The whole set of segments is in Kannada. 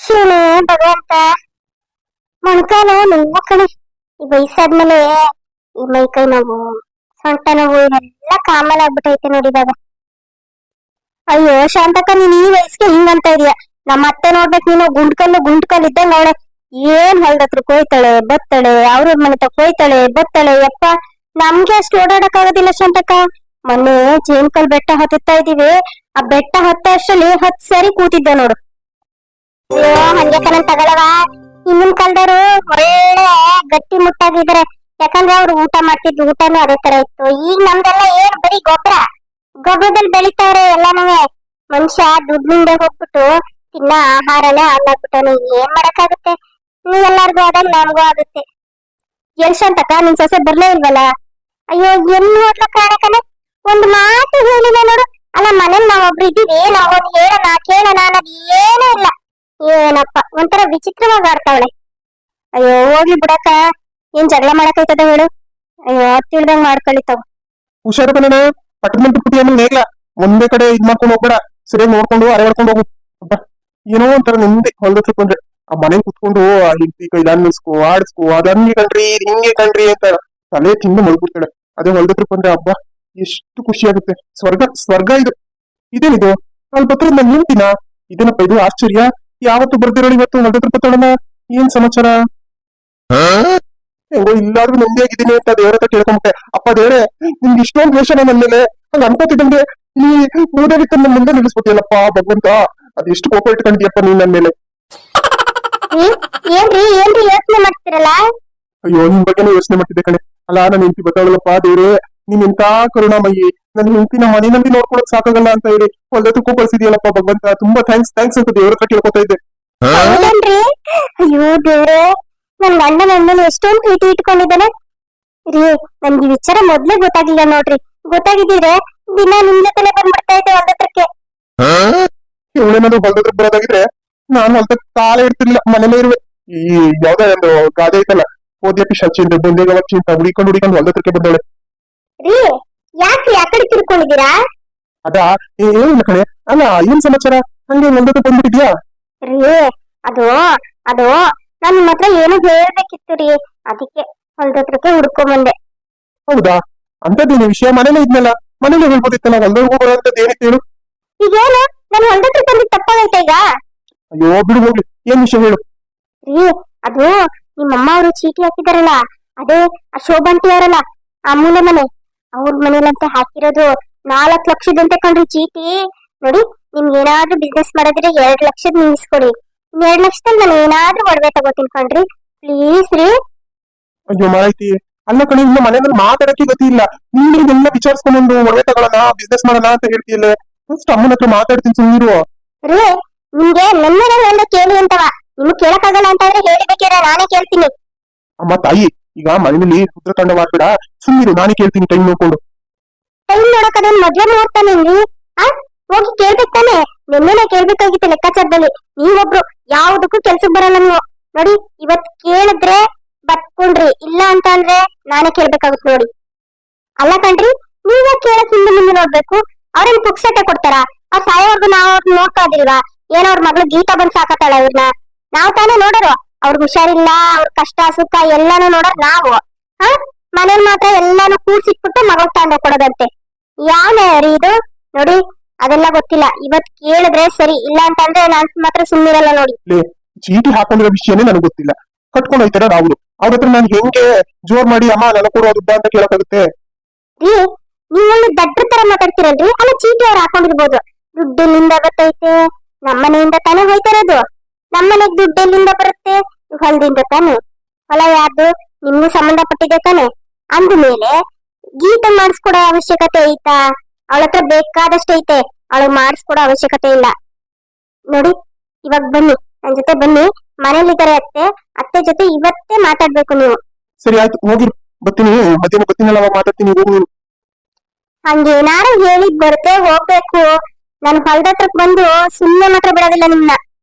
ಶಿವನೇ ಭಗವಂತ, ಮೊಣಕಾಲು ನೋವು ಕಣೆ. ಈ ವಯಸ್ಸಾದ್ಮೇಲೆ ಈ ಮೈ ಕೈ ನೋವು, ಸೊಂಟ ನೋವು ಇವೆಲ್ಲ ಕಾಮನ್ ಆಗ್ಬಿಟ್ಟೈತೆ ನೋಡಿ ಇವಾಗ. ಅಯ್ಯೋ ಶಾಂತಕ್ಕ, ನೀನ್ ಈ ವಯಸ್ಸಿಗೆ ಹಿಂಗಂತ ಇದೀಯ. ನಮ್ಮ ಅತ್ತೆ ನೋಡ್ಬೇಕು, ನೀನು ಗುಂಡ್ಕಲ್ಲು ಇದ್ದಂಗ ಅವಳೆ. ಏನ್ ಹೊಲ್ದತ್ರ ಕೊಯ್ತಾಳೆ ಬತ್ತಾಳೆ, ಅವ್ರ ಮನೆ ತಗ ಕೊಯ್ತಾಳೆ ಬತ್ತಾಳೆ. ಯಪ್ಪ, ನಮ್ಗೆ ಅಷ್ಟು ಓಡಾಡಕ್ ಆಗೋದಿಲ್ಲ ಶಾಂತಕ್ಕ. ಮೊನ್ನೆ ಜೇನ್ಕಲ್ ಬೆಟ್ಟ ಹತ್ತುತ್ತಾ ಇದೀವಿ. ಆ ಬೆಟ್ಟ ಹತ್ತ ಅಷ್ಟರಲ್ಲಿ 10 ಸರಿ ಕೂತಿದ್ದೆ ನೋಡು. ಅಯ್ಯೋ ಹಂಗೆ ಕಣನ್ ತಗೊಳವ. ಹಿಂದಿನ ಕಾಲದವರು ಒಳ್ಳೆ ಗಟ್ಟಿ ಮುಟ್ಟಾಗಿದ್ದಾರೆ. ಯಾಕಂದ್ರೆ ಅವ್ರು ಊಟ ಮಾಡ್ತಿದ್ರು, ಊಟನೂ ಅದೇ ತರ ಇತ್ತು. ಈಗ ನಮ್ದೆಲ್ಲ ಏನ್ ಬರೀ ಗೊಬ್ಬರದಲ್ಲಿ ಬೆಳಿತಾವ್ರೆ ಎಲ್ಲಾನು. ಮನುಷ್ಯ ದುಡ್ಡಿಂದ ಹೋಗ್ಬಿಟ್ಟು ತಿನ್ನ ಆಹಾರನೇ ಹಾಳಾಗ್ಬಿಟ್ಟವನು. ಏನ್ ಮಾಡಕ್ಕಾಗುತ್ತೆ? ನೀವ್ ಎಲ್ಲಾರ್ಗು ಆದಾಗ ನಮ್ಗೂ ಆಗುತ್ತೆ. ಎಲ್ ಶಾಂತಕ್ಕ, ನಿನ್ ಸೊಸೆ ಬರ್ಲೇ ಇಲ್ವಲ್ಲ? ಅಯ್ಯೋ ಎಲ್ಲಿ ಹೋದ್ಲ ಕಾಣಕನೆ. ಒಂದ್ ಮಾತು ಹೇಳಿಲ್ಲ ನೋಡು. ಅಲ್ಲ, ಮನೇಲಿ ನಾವೊಬ್ರು ಇದೀವಿ, ನಾವೊಂದು ಹೇಳೋಣ ಕೇಳೋಣ ಅನ್ನೋದು ಏನೂ ಇಲ್ಲ. ಏನಪ್ಪ, ಒಂಥರ ವಿಚಿತ್ರವಾಗಿ ಆಡ್ತಾವಳೆ. ಅಯ್ಯೋ ಹೋಗ್ಲಿ ಬಿಡಕ್ಕ, ಏನ್ ಜಗಳ ಮಾಡಕೈತದ ಹೇಳು. ಅಯ್ಯೋ ತಿಳಿದಂಗ್ ಮಾಡ್ಕೊಳಿತಾವ. ಹುಷಾರು ಕಣ, ಪಟ್ಟದ ಪುಟ್ಟಿಯನ್ನು ನೇಗ್ಲ ಒಂದೇ ಕಡೆ ಇದ್ ಮಾಡ್ಕೊಂಡು ಹೋಗ್ಬೇಡ. ಸರಿಯಾಗಿ ನೋಡ್ಕೊಂಡು ಅರೆವಾಡ್ಕೊಂಡು ಹೋಗು. ಅಬ್ಬ, ಏನೋ ಒಂಥರ ನಿಮ್ದೆ ಹೊಲ್ದಕ್ಕೆ ಬಂದ್ರೆ ಆ ಮನೆ ಕುತ್ಕೊಂಡು ಆ ಹಿಂಡಿ ಕೈಲ ಅನ್ನಿಸ್ಕೊ ಆಡಿಸ್ಕೊ, ಅದಂಗೆ ಕಣ್ರಿ ಇದ್ ಹಿಂಗೆ ಕಣ್ರಿ ಅಂತ ತಲೆ ತಿಂದು ಮಲ್ಬಿಡ್ತಾಳೆ. ಅದೇ ಹೊಲ್ದಕ್ಕೆ ಬಂದ್ರೆ ಹಬ್ಬ ಎಷ್ಟು ಖುಷಿ ಆಗುತ್ತೆ. ಸ್ವರ್ಗ ಇದು. ಇದೇನಿದು ಅಲ್ಲಿ ಬತ್ತ ನಾನು ನಿಂತಿನ. ಇದೇನಪ್ಪ ಇದು ಆಶ್ಚರ್ಯ. ಯಾವತ್ತು ಬರ್ದಿರೋಳು ಇವತ್ತು ಹೊಲ್ದಕ್ಕೆ ಬತ್ತೋಳಲ್ಲ. ಏನ್ ಸಮಾಚಾರ? ಹೆಂಗೋ ಇಲ್ಲಾದ್ರೂ ನೆಮ್ಮದಿ ಆಗಿದ್ದೀನಿ ಅಂತ ದೇವ್ರ ಹತ್ರ ಕೇಳ್ಕೊಂಬಿಟ್ಟೆ. ಅಪ್ಪ ದೇವ್ರೆ, ನಿಮ್ಗೆ ಇಷ್ಟೊಂದು ದ್ವೇಷನ ನನ್ನ ಮೇಲೆ. ಹಂಗ ಅನ್ಕೋತಿದ್ದಂಗೆ ನೀ ಮೂದೇವಿ ತನ್ನ ಮುಂದೆ ನಿಲ್ಲಿಸ್ಬಿಟ್ಟಿಯಲ್ಲಪ್ಪ ಭಗವಂತ. ಅದೆಷ್ಟು ಕೋಪ ಇಟ್ಕೊಂಡಿದ್ಯಪ್ಪ ನೀನ್ ನನ್ನ ಮೇಲೆ. ಏನ್ರಿ ಯೋಚನೆ ಮಾಡ್ತಿರಲ್ಲ? ಅಯ್ಯೋ, ನಿಮ್ ಬಗ್ಗೆನೂ ಯೋಚನೆ ಮಾಡ್ತಿದ್ದೆ ಕಣೆ. ಅಲ್ಲ, ನನ್ನ ಹೆಂಡತಿ ಬತ್ತಾಳಲ್ಲಪ್ಪ ದೇವ್ರೆ, ನೀನ್ ಎಂತ ಕರುಣಾಮಯಿ. ನನ್ನ ಹೆಂಡತಿ ನಮ್ಮ ಮನೆಯಲ್ಲಿ ನೋಡ್ಕೊಳಕ್ ಸಾಕಾಗಲ್ಲ ಅಂತ ಹೇಳಿ ಹೊಲ್ದಕ್ಕೂ ಕಳ್ಸಿದ್ಯಲ್ಲಪ್ಪ ಭಗವಂತ. ತುಂಬಾ ಥ್ಯಾಂಕ್ಸ್ ಅಂತ ದೇವ್ರ ಹತ್ರ ಕೇಳ್ಕೊತಾ ಇದ್ದೆ. ಹೌದನ್ರಿ? ಅಯ್ಯೋ ದೇವ್ರೆ, ನನ್ ಗಂಡ ನನ್ನ ಎಷ್ಟೊಂದು ಪ್ರೀತಿ ಇಟ್ಕೊಂಡಿದ್ದಾನೆ ರೀ. ನನ್ಗೆ ಈ ವಿಚಾರ ಮೊದ್ಲೇ ಗೊತ್ತಾಗಿಲ್ಲ ನೋಡ್ರಿ. ಗೊತ್ತಾಗಿದ್ರೆ ದಿನ ನಿಮ್ ಜೊತೆನೆ ಬಂದ್ಬಿಡ್ತಾ ಇದ್ದೆ ಹೊಲ್ದತ್ರಕ್ಕೆ. ಇವಳೇನಾದ್ರು ಹೊಲ್ದತ್ರ ಬರೋದಾಗಿದ್ರೆ ನಾನು ಹೊಲ್ದಕ್ಕೆ ಕಾಲೇ ಇಡ್ತಿರ್ಲಿಲ್ಲ, ಮನೇಲೇ ಇರುವೆ. ಈ ಯಾವ್ದೋ ಒಂದು ಗಾದೆ ಐತಲ್ಲ, ಓದ್ಯಪಿ ಶಚಿನ್ ಬಂದೇಗ ವಚ್ಚಿ ಅಂತ ಹುಡಿಕೊಂಡು ಹೊಲ್ದತ್ರಕ್ಕೆ ಬಂದವಳೆ. ರೀ, ಯಾಕ್ರಿ ಆ ಕಡೆ ತಿರ್ಕೊಂಡಿದ್ದೀರಾ? ಅದಾ ಏನಿಲ್ಲ ಕಣೆ. ಅಲ್ಲ, ಏನ್ ಸಮಾಚಾರ? ಹಂಗೆ ಹೊಲ್ದತ್ರ ಬಂದ್ಬಿಟ್ಟಿದ್ಯಾ? ರೀ, ಅದು ಅದು ನಾನ್ ನಿಮ್ ಹತ್ರ ಏನು ಹೇಳ್ಬೇಕಿತ್ತು ರೀ. ಅದಕ್ಕೆ ಹೊಲ್ದತ್ರಕ್ಕೆ ಹುಡ್ಕೊಂಡ್ ಬಂದೆ. ಹೌದಾ? ಅಂತದೇನು ವಿಷಯ? ಮನೇಲೆ ಇದ್ನಲ್ಲ, ಮನೇಲೆ ಹೇಳ್ಬೋದಿತ್ತಲ್ಲ. ಹೊಲ್ದವ್ರಿಗೂ ಬರೋಂಥದ್ದು ಏನಿತ್ತು ಹೇಳು? ಈಗೇನು ನಾನು ಹೊಲ್ದತ್ರ ಬಂದಿದ್ ತಪ್ಪಾಗೈತೆ ಈಗ? ಅಯ್ಯೋ ಬಿಡು, ಹೋಗ್ಲಿ. ಏನ್ ವಿಷಯ ಹೇಳು? ರೀ, ಅದು ನಿಮ್ಮಮ್ಮ ಅವರು ಚೀಟಿ ಹಾಕಿದಾರಲ್ಲ, ಅದೇ ಆ ಶೋಭಂಟಿ ಅವರಲ್ಲ, ಆ ಮೂಲೆ ಮನೆ, ಅವ್ರ ಮನೇಲಂತೆ ಹಾಕಿರೋದು 4 ಲಕ್ಷದಂತೆ ಕಣ್ರಿ ಚೀಟಿ. ನೋಡಿ, ನಿಮ್ಗೆ ಏನಾದ್ರೂ ಬಿಸ್ನೆಸ್ ಮಾಡಿದ್ರೆ 2 ಲಕ್ಷದ ನಿಲ್ಲಿಸ್ಕೊಡಿ. 2 ಲಕ್ಷದಲ್ಲಿ ನಾನು ಏನಾದ್ರೂ ಒಡವೆ ತಗೋತೀನಿ ಕಣ್ರಿ, ಪ್ಲೀಸ್ ರೀ. ಅಯ್ಯೋ ಮಾರಾಯ್ತಿ, ಅಲ್ಲ ಕಣೆ, ಇನ್ನ ಮನೆಯಲ್ಲಿ ಮಾತಾಡಕ್ಕೆ ಗತಿ ಇಲ್ಲ. ನೀನ್ ಇದೆಲ್ಲ ವಿಚಾರಿಸ್ಕೊಂಡು ಒಡವೆ ತಗೊಳ್ಳೋಣ, ಬಿಸ್ನೆಸ್ ಮಾಡೋಣ ಅಂತ ಹೇಳ್ತೀಯಲ್ಲ. ಫಸ್ಟ್ ಅಮ್ಮನ ಹತ್ರ ಮಾತಾಡ್ತೀನಿ, ಸುಮ್ಮನಿರು. ರೀ, ನಿಮ್ಗೆ ನನ್ನ ಹೇಳ ಕೇಳಿ ಅಂತವ. ನಿಮ್ಗೆ ಕೇಳಕ್ಕಾಗಲ್ಲ ಅಂತಂದ್ರೆ ಹೇಳಿಬೇಕಿರ, ನಾನೇ ಕೇಳ್ತೀನಿ. ಅಮ್ಮ ತಾಯಿ, ಈಗ ಮನೆಯಲ್ಲಿ ಉತ್ತರಖಂಡ ಮಾಡ್ಬೇಡ, ಸುಮ್ಮನಿರು, ನಾನೇ ಕೇಳ್ತೀನಿ ಟೈಮ್ ನೋಡ್ಕೊಂಡು. ಟೈಮ್ ನೋಡಕ್ ಅದೇನ್ ಮದ್ವೆ ನೋಡ್ತಾನೇನ್ರಿ? ಆ ಹೋಗಿ ಕೇಳ್ಬೇಕು ತಾನೆ. ನಿನ್ನೆನೆ ಕೇಳ್ಬೇಕಾಗಿತ್ತು ಲೆಕ್ಕಾಚಾರದಲ್ಲಿ. ನೀವೊಬ್ರು ಯಾವ್ದಕ್ಕೂ ಕೆಲ್ಸಕ್ ಬರಲ್ಲ ನೀವು. ನೋಡಿ, ಇವತ್ ಕೇಳಿದ್ರೆ ಬತ್ಕೊಂಡ್ರಿ, ಇಲ್ಲ ಅಂತ ಅಂದ್ರೆ ನಾನೇ ಕೇಳ್ಬೇಕಾಗುತ್ತೆ ನೋಡಿ. ಅಲ್ಲ ಕಣ್ರಿ, ನೀವೇ ಕೇಳಕ್ ಮುಂದೆ ನೋಡ್ಬೇಕು. ಅವ್ರೇನ್ ಪುಕ್ಸಟ್ಟೆ ಕೊಡ್ತಾರ? ಆ ಸಾಯೋವರ್ಗು ನಾವ್ ಅವ್ರನ್ನ ನೋಡ್ಕೋದಿಲ್ವಾ? ಏನೋ ಅವ್ರ ಮಗಳು ಗೀತಾ ಬಂದ್ ಸಾಕತ್ತಾಳ ಇವ್ರನ್ನ. ನಾವ್ ತಾನೇ ನೋಡೋರು. ಅವ್ರಿಗೆ ಹುಷಾರಿಲ್ಲ, ಅವ್ರ ಕಷ್ಟ ಸುಖ ಎಲ್ಲಾನು ನೋಡೋರ್ ನಾವು. ಹ ಮನೇಲಿ ಮಾತ್ರ ಎಲ್ಲಾನು ಕೂಡ್ಸಿಟ್ಬಿಟ್ಟು ಮಗಳು ತಗೊಂಡ ಕೊಡೋದಂತೆ. ಯಾವ ರೀ ಇದು? ನೋಡಿ, ಅದೆಲ್ಲ ಗೊತ್ತಿಲ್ಲ. ಇವತ್ ಕೇಳಿದ್ರೆ ಸರಿ, ಇಲ್ಲ ಅಂತಂದ್ರೆ ನಾನ್ ಮಾತ್ರ ಸುಮ್ಮನಿರಲ್ಲ ನೋಡಿ. ಚೀಟಿ ಹಾಕೊಂಡಿರೋ ವಿಷಯನೇ ನನಗೆ ಗೊತ್ತಿಲ್ಲ. ಕಟ್ಕೊಂಡು ಹೋಯ್ತಾರ ರಾಹುಲ್. ಅವ್ರ ಹತ್ರ ನಾನು ಹೆಂಗೆ ಜೋರ್ ಮಾಡಿ ಅಮ್ಮ ನನಗೆ ಕೊಡೋ ದುಡ್ಡ ಅಂತ ಕೇಳಕ್ಕಾಗುತ್ತೆ? ರೀ, ನೀವೊಂದು ದಡ್ರ ತರ ಮಾತಾಡ್ತಿರಲ್ರಿ. ಅಲ್ಲ, ಚೀಟಿ ಅವ್ರು ಹಾಕೊಂಡಿರ್ಬೋದು. ದುಡ್ಡು ಎಲ್ಲಿಂದ ಬರ್ತೈತೆ? ನಮ್ಮನೆಯಿಂದ ತಾನೇ ಹೋಯ್ತಾರದು. ನಮ್ಮನೆಗ್ ದುಡ್ಡು ಎಲ್ಲಿಂದ ಬರುತ್ತೆ? ಹೊಲದಿಂದ ತಾನೆ. ಹೊಲ ಯಾರ್ದು? ನಿಮ್ಗೂ ಸಂಬಂಧಪಟ್ಟಿದೆ ತಾನೆ. ಅಂದ್ಮೇಲೆ ಗೀತೆ ಮಾಡಿಸ್ಕೊಡೋ ಅವಶ್ಯಕತೆ ಐತಾ? ಅವಳ ಹತ್ರ ಬೇಕಾದಷ್ಟು ಐತೆ, ಅವಳಿಗೆ ಮಾಡಿಸ್ಕೊಡೋ ಅವಶ್ಯಕತೆ ಇಲ್ಲ. ನೋಡಿ, ಇವಾಗ ಬನ್ನಿ, ನನ್ ಜೊತೆ ಬನ್ನಿ. ಮನೇಲಿದ್ದಾರೆ ಅತ್ತೆ ಜೊತೆ ಇವತ್ತೇ ಮಾತಾಡ್ಬೇಕು ನೀವು. ಸರಿ ಆಯ್ತು, ಹೋಗಿರು. ಬರ್ತೀನಿ, ಮಧ್ಯಾಹ್ನ ಬರ್ತೀನಲ್ಲ, ಅವಾಗ ಮಾತಾಡ್ತೀನಿ. ಹೋಗು ನೀನು. ಹಂಗೇನಾರು ಹೇಳಿದ್ ಬರುತ್ತೆ, ಹೋಗ್ಬೇಕು. ನನ್ ಹೊಲದ ಹತ್ರಕ್ ಬಂದು ಸುಮ್ಮನೆ ಮಾತ್ರ ಬಿಡೋದಿಲ್ಲ ನಿಮ್ನ.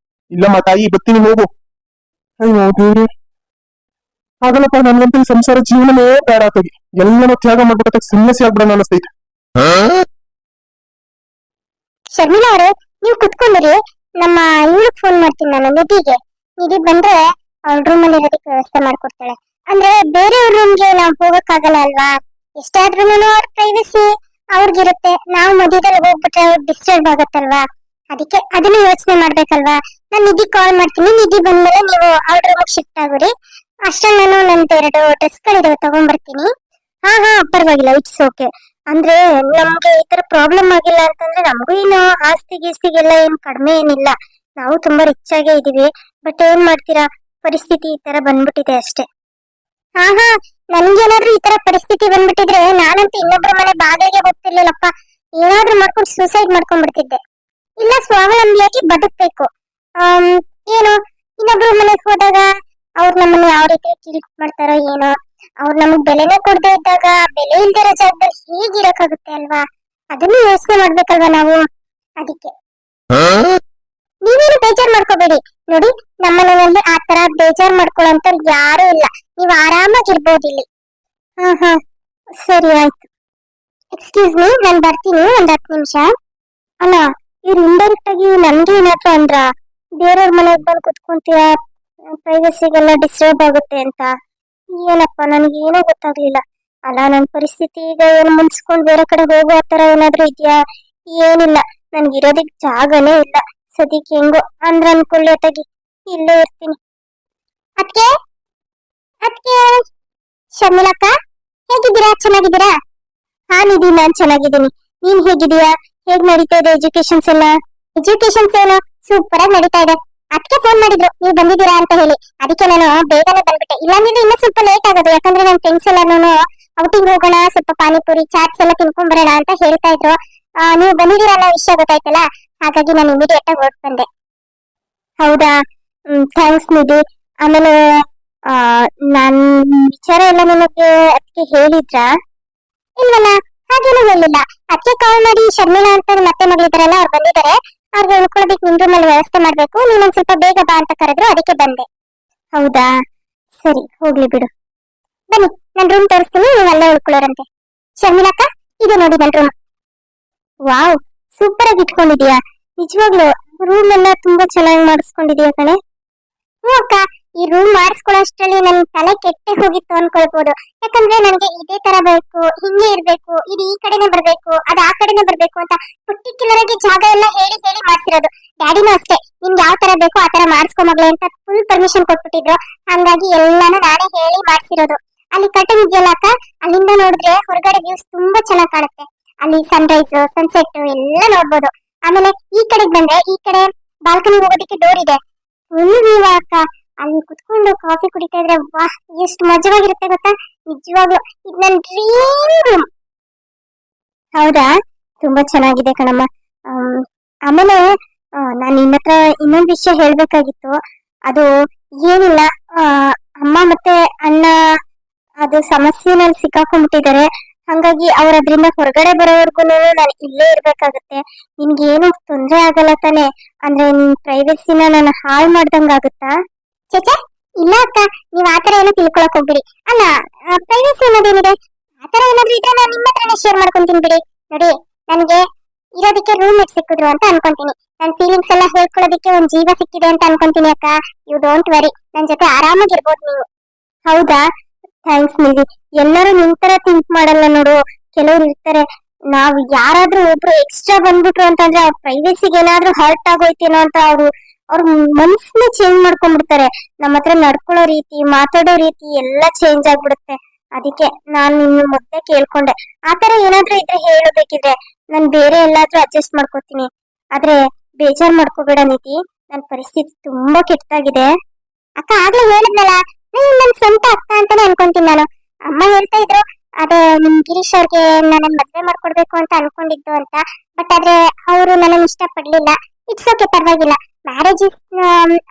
ಇಲ್ಲಮ್ಮ ತಾಯಿ, ಬರ್ತೀನಿ, ಹೋಗು. ಅಯ್ಯೋ ದೇವ್ರೆ, ಆಗಲ್ಲಪ್ಪ, ನನ್ಗಂತೂ ಈ ಸಂಸಾರ ಜೀವನನೇ ಬೇಡ ಆತೋಗಿ. ಎಲ್ಲನೂ ತ್ಯಾಗ ಮಾಡ್ಬಿಟ್ಟ ಸನ್ಯಾಸಿ ಆಗ್ಬಿಡೋಣ ಅನಿಸ್ತೈತೆ. ಶರ್ಮಿಳಾ ಅವ್ರೆ, ನೀವು ಕುತ್ಕೊಂಡಿರಿ, ನಮ್ಮ ಇವಳಿಗೆ ಫೋನ್ ಮಾಡ್ತೀನಿ ನಾನು, ನಿಧಿ ಬಂದ್ರೆ ಅವ್ಳ ರೂಮ್ ಅಲ್ಲಿ ಇರೋದಕ್ಕೆ ವ್ಯವಸ್ಥೆ ಮಾಡ್ಕೊಡ್ತಾಳೆ. ಅಂದ್ರೆ ಬೇರೆಯವ್ರ ರೂಮ್ಗೆ ನಾವು ಹೋಗಕ್ಕಾಗಲ್ಲ ಅಲ್ವಾ, ಎಷ್ಟಾದ್ರೂ ಅವ್ರ ಪ್ರೈವಸಿ ಅವ್ರಿಗಿರುತ್ತೆ. ನಾವು ಮಧ್ಯದಲ್ಲಿ ಹೋಗ್ಬಿಟ್ರೆ ಅವ್ರಿಗೆ ಡಿಸ್ಟರ್ಬ್ ಆಗತ್ತಲ್ವಾ, ಅದಕ್ಕೆ ಅದನ್ನ ಯೋಚನೆ ಮಾಡ್ಬೇಕಲ್ವಾ. ನಾನು ನಿಧಿ ಕಾಲ್ ಮಾಡ್ತೀನಿ, ನಿಧಿ ಬಂದ್ಮೇಲೆ ನೀವು ಅವ್ರ ರೂಮಿಗೆ ಶಿಫ್ಟ್ ಆಗುರಿ. ಅಷ್ಟ್ರಲ್ಲಿ ನಾನು ನಂದು 2 ಡ್ರೆಸ್ಗಳಿದಾವೆ ತಗೊಂಡ್ಬರ್ತೀನಿ. ಹಾ ಪರವಾಗಿಲ್ಲ, ಇಟ್ಸ್ ಓಕೆ. ಅಂದ್ರೆ ನಮ್ಗೆ ಈ ತರ ಪ್ರಾಬ್ಲಮ್ ಆಗಿಲ್ಲ ಅಂತಂದ್ರೆ ನಮಗೂ ಏನು ಆಸ್ತಿ ಗೀಸ್ತಿಗೆಲ್ಲ ಏನ್ ಕಡಿಮೆ ಏನಿಲ್ಲ, ನಾವು ತುಂಬಾ ರಿಚ್ ಆಗೇ ಇದೀವಿ. ಬಟ್ ಏನ್ ಮಾಡ್ತೀರಾ, ಪರಿಸ್ಥಿತಿ ಈ ತರ ಬಂದ್ಬಿಟ್ಟಿದೆ ಅಷ್ಟೇ. ಹಾ ನನ್ಗೇನಾದ್ರೂ ಈ ತರ ಪರಿಸ್ಥಿತಿ ಬಂದ್ಬಿಟ್ಟಿದ್ರೆ ನಾನಂತೂ ಇನ್ನೊಬ್ರ ಮನೆ ಬಾಗಿಲಿಗೆ ಹೋಗ್ತಿರ್ಲಿಲ್ಲಪ್ಪ. ಏನಾದ್ರೂ ಮಾಡ್ಕೊಂಡು ಸೂಸೈಡ್ ಮಾಡ್ಕೊಂಡ್ಬಿಡ್ತಿದ್ದೆ. ಇಲ್ಲ, ಸ್ವಾವಲಂಬಿಯಾಗಿ ಬದುಕ್ಬೇಕು. ಏನು ಇನ್ನೊಬ್ರ ಮನೆಗೆ ಹೋದಾಗ ಅವ್ರು ನಮ್ಮನ್ನ ಯಾವ ರೀತಿ ಟ್ರೀಟ್ ಮಾಡ್ತಾರೋ ಏನೋ, ಅವ್ರು ನಮಗ್ ಬೆಲೆನೇ ಕೊಡದೇ ಇದ್ದಾಗ ಬೆಲೆ ಇಲ್ದಿರೋ ಜಾಗದಲ್ಲಿ ಹೇಗಿರಕ್ಕಾಗುತ್ತೆ ಅಲ್ವಾ, ಅದನ್ನು ಯೋಚನೆ ಮಾಡ್ಬೇಕಲ್ವಾ ನಾವು. ಅದಕ್ಕೆ ನೀವೇನು ಬೇಜಾರ್ ಮಾಡ್ಕೋಬೇಡಿ. ನೋಡಿ, ನಮ್ಮನೆಯಲ್ಲಿ ಆ ತರ ಬೇಜಾರ್ ಮಾಡ್ಕೊಳ್ಳೋಂತ ಯಾರು ಇಲ್ಲ, ನೀವು ಆರಾಮಾಗಿರ್ಬೋದು ಇಲ್ಲಿ. ಹಾ ಸರಿ ಆಯ್ತು. ಎಕ್ಸ್ಕ್ಯೂಸ್ ಮೀ, ನಾನು ಬರ್ತೀನಿ ಒಂದ್ 10 ನಿಮಿಷ. ಅಲ್ಲ, ಇವ್ರು ಇಂಡೈರೆಕ್ಟ್ ಆಗಿ ನನ್ಗೆ ಏನಾದ್ರು ಅಂದ್ರ ಬೇರೆಯವ್ರ ಮನೆಗೆ ಬಂದು ಕುತ್ಕೊಂತೀಯ, ಪ್ರೈವಸಿಗೆಲ್ಲ ಡಿಸ್ಟರ್ಬ್ ಆಗುತ್ತೆ ಅಂತ. ಏನಪ್ಪ ನನಗೆ ಏನೋ ಗೊತ್ತಾಗ್ಲಿಲ್ಲ. ಅಲ್ಲ, ನನ್ ಪರಿಸ್ಥಿತಿ ಈಗ ಏನು ಮುನ್ಸ್ಕೊಂಡ್ ಬೇರೆ ಕಡೆ ಹೋಗೋ ತರ ಏನಾದ್ರು ಇದೆಯಾ? ಏನಿಲ್ಲ, ನನ್ಗಿರೋದಿಕ್ ಜಾಗನೇ ಇಲ್ಲ. ಸದ್ಯಕ್ಕೆ ಹೆಂಗೋ ಅಂದ್ರ ಅನ್ಕೊಳ್ಳಿ ಅತ್ತಾಗಿ ಇಲ್ಲೇ ಇರ್ತೀನಿ. ಅದ್ಕೆ ಶರ್ಮಿಳಕ್ಕ, ಹೇಗಿದ್ದೀರಾ? ಚೆನ್ನಾಗಿದ್ದೀರಾ? ಹಾ ನಿಧಿ, ನಾನ್ ಚೆನ್ನಾಗಿದ್ದೀನಿ. ನೀನ್ ಹೇಗಿದೀಯಾ? ಹೇಗ್ ನಡೀತಾ ಇದೆ ಎಜುಕೇಶನ್ಸ್ ಎಲ್ಲ? ಎಜುಕೇಶನ್ಸ್ ಏನು ಸೂಪರ್ ಆಗಿ ನಡೀತಾ ಇದೆ. ಅದಕ್ಕೆ ಫೋನ್ ಮಾಡಿದ್ರು ನೀವು ಬಂದಿದ್ದೀರಾ ಅಂತ ಹೇಳಿ, ಅದಕ್ಕೆ ನಾನು ಬೇಗನೆ ಬಂದ್ಬಿಟ್ಟೆ. ಇಲ್ಲಾಂದ್ರೆ ಇನ್ನೂ ಸ್ವಲ್ಪ ಲೇಟ್ ಆಗೋದು, ಯಾಕಂದ್ರೆ ನನ್ನ ಫ್ರೆಂಡ್ಸ್ ಎಲ್ಲಾನು ಔಟಿಂಗ್ ಹೋಗೋಣ, ಸ್ವಲ್ಪ ಪಾನಿಪುರಿ ಚಾಟ್ಸ್ ಎಲ್ಲ ತಿನ್ಕೊಂಡ್ ಬರೋಣ ಅಂತ ಹೇಳ್ತಾ ಇದ್ರು. ನೀವು ಬಂದಿದ್ದೀರಾ ಅನ್ನೋ ವಿಷಯ ಗೊತ್ತಾಯ್ತಲ್ಲ, ಹಾಗಾಗಿ ನಾನು ಇಮಿಡಿಯೇಟ್ ಆಗಿ ಹೊರಟು ಬಂದೆ. ಹೌದಾ, ಥ್ಯಾಂಕ್ಸ್ ನಿಧಿ. ಆಮೇಲೆ ನನ್ ವಿಚಾರ ಎಲ್ಲ ನಿಮಗೆ ಅದಕ್ಕೆ ಹೇಳಿದ್ರಾ? ಇಲ್ವಲ್ಲ, ಹಾಗೇನು ಹೇಳಿಲ್ಲ. ಅದಕ್ಕೆ ಕಾಲ್ ಮಾಡಿ ಶರ್ಮಿಳಾ ಅಂತ ಮತ್ತೆ ಮಗಳಿದಾರಲ್ಲ, ಅವ್ರು ಬಂದಿದ್ದಾರೆ, ಅವ್ರಿಗೆ ಉಳ್ಕೊಳ್ಳೋದಕ್ಕೆ ನಿಮ್ ರೂಮಲ್ಲಿ ವ್ಯವಸ್ಥೆ ಮಾಡ್ಬೇಕು, ನೀನೊಂದ್ ಸ್ವಲ್ಪ ಬೇಗ ಬಾ ಅಂತ ಕರೆದ್ರು, ಅದಕ್ಕೆ ಬಂದೆ. ಹೌದಾ, ಸರಿ, ಹೋಗ್ಲಿ ಬಿಡು. ಬನ್ನಿ, ನನ್ ರೂಮ್ ತೋರಿಸ್ತೀನಿ, ನೀವು ಅಲ್ಲೇ ಉಳ್ಕೊಳ್ಳೋರಂತೆ. ಶರ್ಮಿಳಕ್ಕ, ಇದೆ ನೋಡಿ ನನ್ ರೂಮ್. ವಾವ್, ಸೂಪರ್ ಆಗಿ ಇಟ್ಕೊಂಡಿದೀಯಾ. ನಿಜವಾಗ್ಲು ರೂಮ್ ಎಲ್ಲ ತುಂಬಾ ಚೆನ್ನಾಗಿ ಮಾಡಿಸ್ಕೊಂಡಿದೀಯ ಕಣೆ. ಹ್ಞೂ ಅಕ್ಕ, ಈ ರೂಮ್ ಮಾಡಿಸ್ಕೊಳ್ಳೋಷ್ಟರಲ್ಲಿ ನನ್ ತಲೆ ಕೆಟ್ಟೆ ಹೋಗಿತ್ತು ಅನ್ಕೊಳ್ಬಹುದು. ಯಾಕಂದ್ರೆ ನನಗೆ ಇದೇ ತರ ಬೇಕು, ಹಿಂಗೆ ಇರ್ಬೇಕು, ಇದು ಈ ಕಡೆನೆ ಬರ್ಬೇಕು, ಅದು ಆ ಕಡೆನೆ ಬರ್ಬೇಕು ಅಂತ ಪರ್ಟಿಕ್ಯುಲರ್ ಆಗಿ ಜಾಗ ಎಲ್ಲ ಹೇಳಿ ಹೇಳಿ ಮಾಡ್ಸಿರೋದು. ಡ್ಯಾಡಿನೂ ಅಷ್ಟೇ, ನಿಮ್ಗೆ ಯಾವ ತರ ಬೇಕೋ ಆ ತರ ಮಾಡಿಸ್ಕೊ ಮಗಳೇ ಅಂತ ಫುಲ್ ಪರ್ಮಿಷನ್ ಕೊಟ್ಬಿಟ್ಟಿದ್ರು. ಹಂಗಾಗಿ ಎಲ್ಲಾನು ನಾನೇ ಹೇಳಿ ಮಾಡ್ಸಿರೋದು. ಅಲ್ಲಿ ಕರ್ಟನ್ ಇದೆಯಲ್ಲ ಅಕ್ಕ, ಅಲ್ಲಿಂದ ನೋಡಿದ್ರೆ ಹೊರಗಡೆ ವ್ಯೂಸ್ ತುಂಬಾ ಚೆನ್ನಾಗಿ ಕಾಣುತ್ತೆ. ಅಲ್ಲಿ ಸನ್ರೈಸ್, ಸನ್ಸೆಟ್ ಎಲ್ಲ ನೋಡ್ಬೋದು. ಆಮೇಲೆ ಈ ಕಡೆಗೆ ಬಂದ್ರೆ ಈ ಕಡೆ ಬಾಲ್ಕನಿ ಹೋಗೋದಕ್ಕೆ ಡೋರ್ ಇದೆ. ಫುಲ್ ವ್ಯೂ ಅಕ್ಕ, ಅಲ್ಲಿ ಕುತ್ಕೊಂಡು ಕಾಫಿ ಕುಡಿತಾ ಇದ್ರೆ ವಾಹ್, ಎಷ್ಟು ಮಜವಾಗಿರುತ್ತೆ ಗೊತ್ತಾ. ನಿಜವಾಗ್ಲು ಇದು ನನ್ ಡ್ರೀಮ್ ರೂಮ್. ಹೌದಾ, ತುಂಬಾ ಚೆನ್ನಾಗಿದೆ ಕಣಮ್ಮ. ಆಮೇಲೆ ನಾನು ನಿನ್ನ ಹತ್ರ ಇನ್ನೊಂದು ವಿಷಯ ಹೇಳ್ಬೇಕಾಗಿತ್ತು. ಅದು ಏನಿಲ್ಲ, ಅಮ್ಮ ಮತ್ತೆ ಅಣ್ಣ ಅದು ಸಮಸ್ಯೆನಲ್ಲಿ ಸಿಕ್ಕಾಕೊಂಡ್ಬಿಟ್ಟಿದ್ದಾರೆ. ಹಂಗಾಗಿ ಅವ್ರ ಅದ್ರಿಂದ ಹೊರಗಡೆ ಬರೋವರ್ಗು ನಾನು ಇಲ್ಲೇ ಇರ್ಬೇಕಾಗುತ್ತೆ. ನಿನ್ಗೆ ಏನು ತೊಂದ್ರೆ ಆಗಲ್ಲ ತಾನೆ? ಅಂದ್ರೆ ನಿನ್ ಪ್ರೈವಸಿನ ನಾನು ಹಾಳು ಮಾಡ್ದಂಗ ಆಗುತ್ತಾ? ಚೇಚೆ, ಇಲ್ಲ ಅಕ್ಕ, ನೀವ್ ಆತರ ಏನೋ ತಿಳ್ಕೊಳಕ್ ಹೋಗ್ಬಿಡಿ. ಅಲ್ಲ, ಪ್ರೈವಸಿ ಅನ್ನೋದೇನಿದೆ, ಆತರ ಏನಾದ್ರು ಇದ್ರೆ ನಾನು ನಿಮ್ಮ ಹತ್ರನೇ ಶೇರ್ ಮಾಡ್ಕೊಂತೀನಿ ಬಿಡಿ. ನೋಡಿ, ನನ್ಗೆ ಇರೋದಕ್ಕೆ ರೂಮ್ ಮೇಟ್ ಸಿಕ್ಕಿದ್ರು ಅಂತ ಅನ್ಕೊಂತೀನಿ. ನನ್ ಫೀಲಿಂಗ್ಸ್ ಎಲ್ಲ ಹೇಳ್ಕೊಳ್ಳೋದಕ್ಕೆ ಒಂದ್ ಜೀವ ಸಿಕ್ಕಿದೆ ಅಂತ ಅನ್ಕೊಂತೀನಿ ಅಕ್ಕ. ಯು ಡೋಂಟ್ ವರಿ, ನನ್ ಜೊತೆ ಆರಾಮಾಗಿರ್ಬೋದು ನೀವು. ಹೌದಾ, ಥ್ಯಾಂಕ್ಸ್ ನಿಧಿ. ಎಲ್ಲರೂ ನಿಂತರ ಥಿಂಕ್ ಮಾಡಲ್ಲ ನೋಡು. ಕೆಲವ್ರು ಇರ್ತಾರೆ, ನಾವ್ ಯಾರಾದ್ರೂ ಒಬ್ರು ಎಕ್ಸ್ಟ್ರಾ ಬಂದ್ಬಿಟ್ರು ಅಂತಂದ್ರೆ ಅವ್ರ ಪ್ರೈವೇಸಿಗೆ ಏನಾದ್ರೂ ಹರ್ಟ್ ಆಗೋಯ್ತೇನೋ ಅಂತ ಅವ್ರ ಮನ್ಸನ್ನ ಚೇಂಜ್ ಮಾಡ್ಕೊಂಡ್ಬಿಡ್ತಾರೆ. ನಮ್ಮ ಹತ್ರ ನಡ್ಕೊಳ್ಳೋ ರೀತಿ, ಮಾತಾಡೋ ರೀತಿ ಎಲ್ಲ ಚೇಂಜ್ ಆಗ್ಬಿಡುತ್ತೆ. ಅದಕ್ಕೆ ನಾನ್ ನಿನ್ನ ಮೊದ್ಲೇ ಕೇಳ್ಕೊಂಡೆ. ಆತರ ಏನಾದ್ರೂ ಇದ್ರೆ ಹೇಳಬೇಕಿದ್ರೆ ನಾನ್ ಬೇರೆ ಎಲ್ಲಾದ್ರೂ ಅಡ್ಜಸ್ಟ್ ಮಾಡ್ಕೋತೀನಿ. ಆದ್ರೆ ಬೇಜಾರ್ ಮಾಡ್ಕೋಬೇಡ ನಿಧಿ, ನನ್ ಪರಿಸ್ಥಿತಿ ತುಂಬಾ ಕೆಟ್ಟಾಗಿದೆ. ಅಕ್ಕ ಆಗ್ಲೇ ಹೇಳಿದ್ನಲ್ಲ, ನನ್ ಸ್ವಂತ ಅಕ್ಕ ಅಂತಾನೆ ಅನ್ಕೊಂತೀನಿ ನಾನು. ಅಮ್ಮ ಹೇಳ್ತಾ ಇದ್ರು ಅದೇ ನಿಮ್ ಗಿರೀಶ್ ಅವ್ರಿಗೆ ನನ್ನ ಮದ್ವೆ ಮಾಡ್ಕೊಡ್ಬೇಕು ಅಂತ ಅನ್ಕೊಂಡಿದ್ದು ಅಂತ. ಬಟ್ ಆದ್ರೆ ಅವರು ನನ್ನ ಇಷ್ಟ ಪಡ್ಲಿಲ್ಲ. ಇಟ್ಸ್ ಓಕೆ, ಪರವಾಗಿಲ್ಲ. ಮ್ಯಾರೇಜ್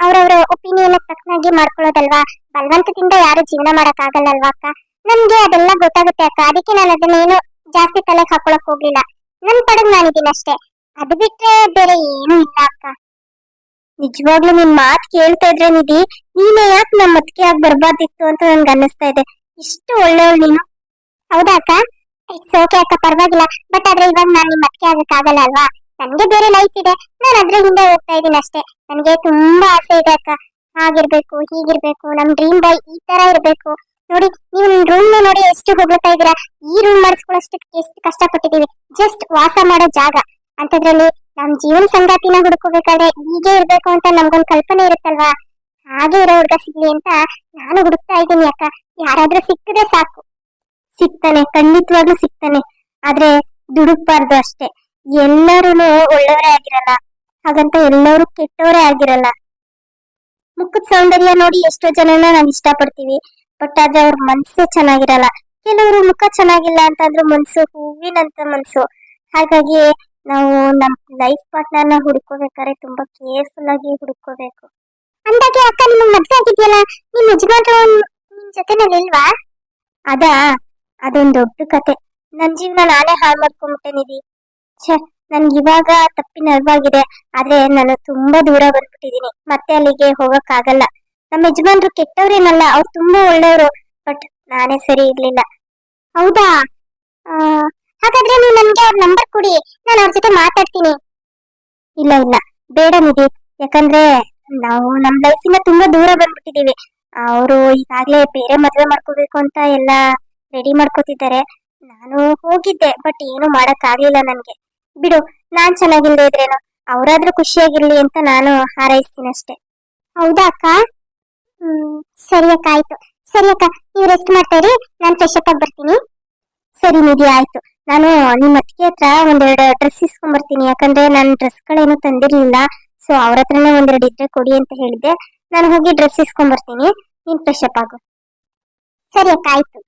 ಅವ್ರವ್ರ ಒಪಿನಿಯನ್ ತಕ್ಕನಾಗಿ ಮಾಡ್ಕೊಳ್ಳೋದಲ್ವಾ. ಬಲವಂತದಿಂದ ಯಾರು ಜೀವನ ಮಾಡಕ್ ಆಗಲ್ಲಲ್ವಾ ಅಕ್ಕ. ನನ್ಗೆ ಅದೆಲ್ಲ ಗೊತ್ತಾಗುತ್ತೆ ಅಕ್ಕ, ಅದಕ್ಕೆ ನಾನು ಅದನ್ನೇನು ಜಾಸ್ತಿ ತಲೆಗೆ ಹಾಕೊಳಕ್ ಹೋಗ್ಲಿಲ್ಲ. ನನ್ ಪಡೆದ್ ನಾನಿದ್ದೀನಿ ಅಷ್ಟೇ, ಅದು ಬಿಟ್ರೆ ಬೇರೆ ಏನು ಇಲ್ಲ ಅಕ್ಕ. ನಿಜವಾಗ್ಲೂ ನಿನ್ ಮಾತ್ ಕೇಳ್ತಾ ಇದ್ರೆ ನಿಧಿ, ನೀನೇ ಯಾಕೆ ನಮ್ಮ ಮತ್ಕೆ ಆಗಿ ಬರ್ಬಾರ್ದಿತ್ತು ಅಂತ ನನ್ಗೆ ಅನ್ನಿಸ್ತಾ ಇದೆ. ಇಷ್ಟು ಒಳ್ಳೆಯವಳು ನೀನು. ಹೌದಾ ಅಕ್ಕ? ಇಟ್ಸ್ ಓಕೆ ಅಕ್ಕ, ಪರವಾಗಿಲ್ಲ. ಬಟ್ ಆದ್ರೆ ಇವಾಗ ನಾನು ನಿಮ್ ಮತ್ಕೆ ಆಗಕ್ ಆಗಲ್ಲ ಅಲ್ವಾ. ನನ್ಗೆ ಬೇರೆ ಲೈಫ್ ಇದೆ, ನಾನು ಅದ್ರ ಹಿಂದೆ ಹೋಗ್ತಾ ಇದ್ದೀನಿ ಅಷ್ಟೇ. ನನ್ಗೆ ತುಂಬಾ ಆಸೆ ಇದೆ ಅಕ್ಕ, ಹಾಗಿರ್ಬೇಕು ಹೀಗಿರ್ಬೇಕು, ನಮ್ ಡ್ರೀಮ್ ಬಾಯ್ ಈ ತರ ಇರ್ಬೇಕು. ನೋಡಿ ನೀವು ರೂಮ್ ನೋಡಿ ಎಷ್ಟು ಹೊಗಳ್ತಾ ಇದೀರಾ. ಈ ರೂಮ್ ಮಾಡಿಸ್ಕೊಳ್ಳೋಷ್ಟಕ್ಕೆ ಎಷ್ಟು ಕಷ್ಟಪಟ್ಟಿದೀವಿ, ಜಸ್ಟ್ ವಾಸ ಮಾಡೋ ಜಾಗ ಅಂತದ್ರಲ್ಲಿ ನಮ್ ಜೀವನ ಸಂಗಾತಿನ ಹುಡುಕೋಬೇಕಾದ್ರೆ ಹೀಗೆ ಇರ್ಬೇಕು ಅಂತ ನಮ್ಗೊಂದ್ ಕಲ್ಪನೆ ಇರುತ್ತಲ್ವಾ, ಹಾಗೆ ಇರೋ ಹುಡುಗ ಸಿಗ್ಲಿ ಅಂತ ನಾನು ಹುಡುಕ್ತಾ ಇದ್ದೀನಿ ಅಕ್ಕ. ಯಾರಾದ್ರೂ ಸಿಕ್ಕಿದ್ರೆ ಸಾಕು. ಸಿಗ್ತಾನೆ, ಖಂಡಿತವಾಗ್ಲೂ ಸಿಗ್ತಾನೆ, ಆದ್ರೆ ದುಡುಕ್ಬಾರ್ದು ಅಷ್ಟೇ. ಎಲ್ಲರೂ ಒಳ್ಳೆಯವರೇ ಆಗಿರಲ್ಲ, ಹಾಗಂತ ಎಲ್ಲರೂ ಕೆಟ್ಟವರೇ ಆಗಿರಲ್ಲ. ಮುಖದ ಸೌಂದರ್ಯ ನೋಡಿ ಎಷ್ಟೋ ಜನನ ನಾವ್ ಇಷ್ಟಪಡ್ತೀವಿ, ಬಟ್ ಆದ್ರೆ ಅವ್ರ ಮನ್ಸೇ ಚೆನ್ನಾಗಿರಲ್ಲ. ಕೆಲವರು ಮುಖ ಚೆನ್ನಾಗಿಲ್ಲ ಅಂತಂದ್ರೆ ಮನ್ಸು ಹೂವಿನಂತ ಮನ್ಸು. ಹಾಗಾಗಿ ನಾವು ನಮ್ ಲೈಫ್ ಪಾರ್ಟ್ನರ್ನ ಹುಡ್ಕೋಬೇಕಾದ್ರೆ ತುಂಬಾ ಕೇರ್ಫುಲ್ ಆಗಿ ಹುಡ್ಕೋಬೇಕು. ಅಂದಾಗೆ ಅಕ್ಕ ನಿಮ್ಗೆ ಮದ್ವೆ ಆಗಿದ್ಯಲ್ಲ, ನಿಮ್ ಯಜಮಾನ್ರು ನಿಮ್ ಜೊತೆನಲ್ಲಿ ಇಲ್ವಾ? ಅದಾ, ಅದೊಂದ್ ದೊಡ್ಡ ಕತೆ. ನನ್ ಜೀವನ ನಾನೇ ಹಾಳು ಮಾಡ್ಕೊಂಡ್ಬಿಟ್ಟೆ. ಛೆ, ನನ್ಗೆ ಇವಾಗ ತಪ್ಪಿನ ಅರಿವಾಗಿದೆ, ಆದ್ರೆ ನಾನು ತುಂಬಾ ದೂರ ಬಂದ್ಬಿಟ್ಟಿದೀನಿ. ಮತ್ತೆ ಅಲ್ಲಿಗೆ ಹೋಗಕ್ ಆಗಲ್ಲ. ನಮ್ಮ ಯಜಮಾನ್ರು ಕೆಟ್ಟವ್ರೇನಲ್ಲ, ಅವ್ರು ತುಂಬಾ ಒಳ್ಳೆಯವರು, ಬಟ್ ನಾನೇ ಸರಿ ಇರ್ಲಿಲ್ಲ. ಹೌದಾ? ಆ, ಹಾಗಾದ್ರೆ ನೀವು ನನ್ಗೆ ಅವ್ರ ನಂಬರ್ ಕೊಡಿ, ನಾನು ಅವ್ರ ಜೊತೆ ಮಾತಾಡ್ತೀನಿ. ಇಲ್ಲ ಇಲ್ಲ, ಬೇಡ ನಿಧಿ. ಯಾಕಂದ್ರೆ ನಾವು ನಮ್ ಲೈಫಿಂದ ತುಂಬಾ ದೂರ ಬಂದ್ಬಿಟ್ಟಿದೀವಿ. ಅವರು ಈಗಾಗ್ಲೇ ಬೇರೆ ಮದ್ವೆ ಮಾಡ್ಕೋಬೇಕು ಅಂತ ಎಲ್ಲ ರೆಡಿ ಮಾಡ್ಕೋತಿದ್ದಾರೆ. ನಾನು ಹೋಗಿದ್ದೆ, ಬಟ್ ಏನು ಮಾಡಕ್ ಆಗ್ಲಿಲ್ಲ ನನ್ಗೆ. ಬಿಡು, ನಾನ್ ಚೆನ್ನಾಗಿಲ್ದೇ ಇದ್ರೇನು, ಅವರಾದ್ರೂ ಖುಷಿಯಾಗಿರ್ಲಿ ಅಂತ ನಾನು ಹಾರೈಸ್ತೀನಿ ಅಷ್ಟೇ. ಹೌದಾ ಅಕ್ಕ? ಸರಿ ಅಕ್ಕ, ಆಯ್ತು. ಸರಿ ಅಕ್ಕ, ನೀವು ರೆಸ್ಟ್ ಮಾಡ್ತಾ ಇರಿ, ನಾನು ಫ್ರೆಶ್ ಅಪ್ ಆಗಿ ಬರ್ತೀನಿ. ಸರಿ ನಿಧಿ, ಆಯ್ತು. ನಾನು ನಿಮ್ಮ ಅತ್ತಿಗೆ ಹತ್ರ ಒಂದೆರಡು ಡ್ರೆಸ್ ಇಸ್ಕೊಂಡ್ಬರ್ತೀನಿ, ಯಾಕಂದ್ರೆ ನಾನು ಡ್ರೆಸ್ಗಳೇನು ತಂದಿರ್ಲಿಲ್ಲ. ಸೊ ಅವ್ರ ಹತ್ರನೇ ಒಂದೆರಡು ಇದ್ರೆ ಕೊಡಿ ಅಂತ ಹೇಳಿದ್ದೆ. ನಾನು ಹೋಗಿ ಡ್ರೆಸ್ ಇಸ್ಕೊಂಡ್ಬರ್ತೀನಿ, ನೀನ್ ಫ್ರೆಶ್ ಅಪ್ ಆಗು. ಸರಿ ಅಕ್ಕ, ಆಯ್ತು.